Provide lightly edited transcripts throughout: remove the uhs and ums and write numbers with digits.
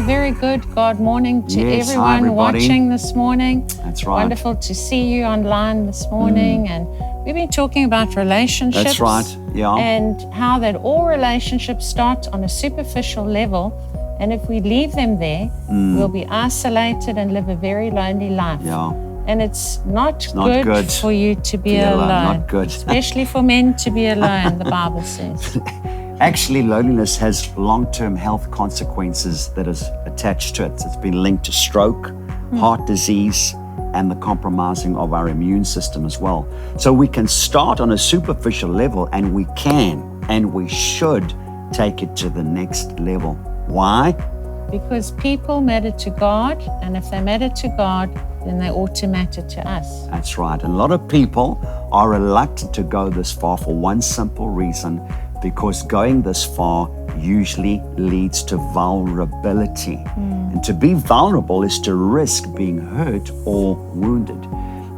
very good God morning to Yes, hi, everyone everybody. watching this morning. That's right. Wonderful to see you online this morning. And we've been talking about relationships. That's right, yeah. And how that all relationships start on a superficial level. And if we leave them there, we'll be isolated and live a very lonely life. Yeah. And it's not not good for you to be alone, alone. not good. Especially for men to be alone, the Bible says. Actually, loneliness has long-term health consequences that is attached to it. It's been linked to stroke, heart disease, and the compromising of our immune system as well. So we can start on a superficial level, and we can and we should take it to the next level. Why? Because people matter to God, and if they matter to God, then they ought to matter to us. That's right. And a lot of people are reluctant to go this far for one simple reason, because going this far usually leads to vulnerability. And to be vulnerable is to risk being hurt or wounded.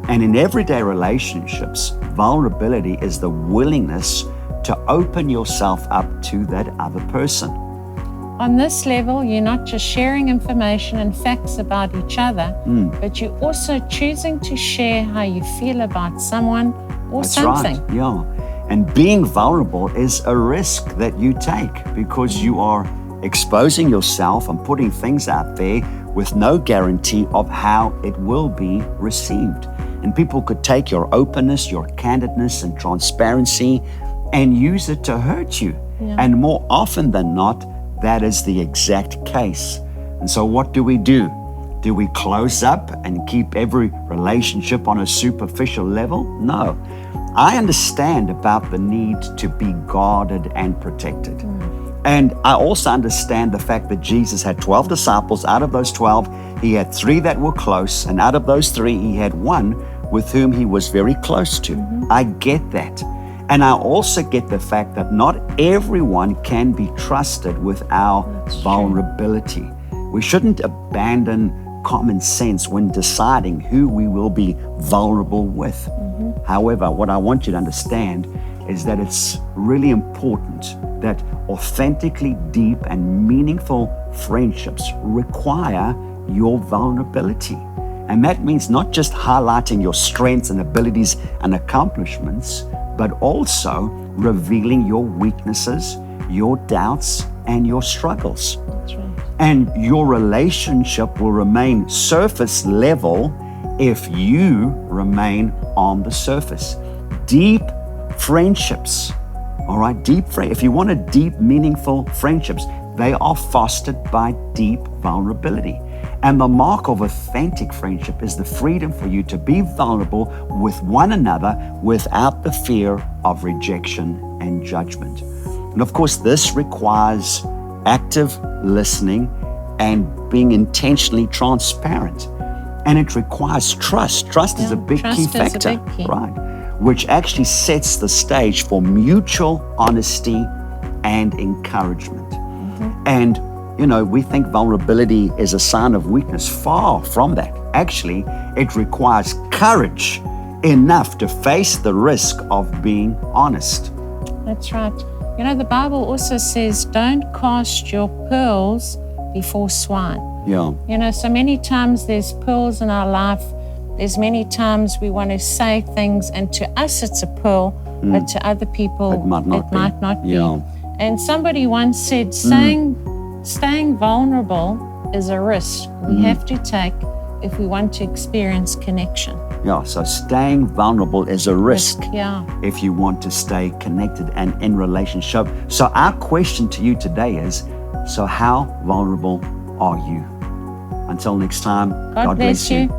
And in everyday relationships, vulnerability is the willingness to open yourself up to that other person. On this level, you're not just sharing information and facts about each other, but you're also choosing to share how you feel about someone or That's something. right, yeah. And being vulnerable is a risk that you take, because you are exposing yourself and putting things out there with no guarantee of how it will be received. And people could take your openness, your candidness and transparency and use it to hurt you. Yeah. And more often than not, that is the exact case. And so what do? Do we close up and keep every relationship on a superficial level? No. I understand about the need to be guarded and protected. And I also understand the fact that Jesus had 12 disciples. Out of those 12, he had 3 that were close. And out of those 3, he had 1 with whom he was very close to. I get that. And I also get the fact that not everyone can be trusted with our vulnerability. We shouldn't abandon common sense when deciding who we will be vulnerable with. However, what I want you to understand is that it's really important that authentically deep and meaningful friendships require your vulnerability. And that means not just highlighting your strengths and abilities and accomplishments, but also revealing your weaknesses, your doubts, and your struggles. That's right. And your relationship will remain surface level if you remain on the surface. Deep friendships, all right? If you want a deep, meaningful friendships, they are fostered by deep vulnerability. And the mark of authentic friendship is the freedom for you to be vulnerable with one another without the fear of rejection and judgment. And of course, this requires active listening and being intentionally transparent. And it requires trust. Trust is a big key factor, right? Which actually sets the stage for mutual honesty and encouragement. And you know, we think vulnerability is a sign of weakness. Far from that. Actually, it requires courage enough to face the risk of being honest. That's right. You know, the Bible also says, don't cast your pearls before swine. Yeah. You know, so many times there's pearls in our life. There's many times we want to say things, and to us it's a pearl, but to other people it might not be. Yeah. And somebody once said, staying vulnerable is a risk we have to take if we want to experience connection. Yeah, so staying vulnerable is a risk if you want to stay connected and in relationship. So our question to you today is, so how vulnerable are you? Until next time, God bless you.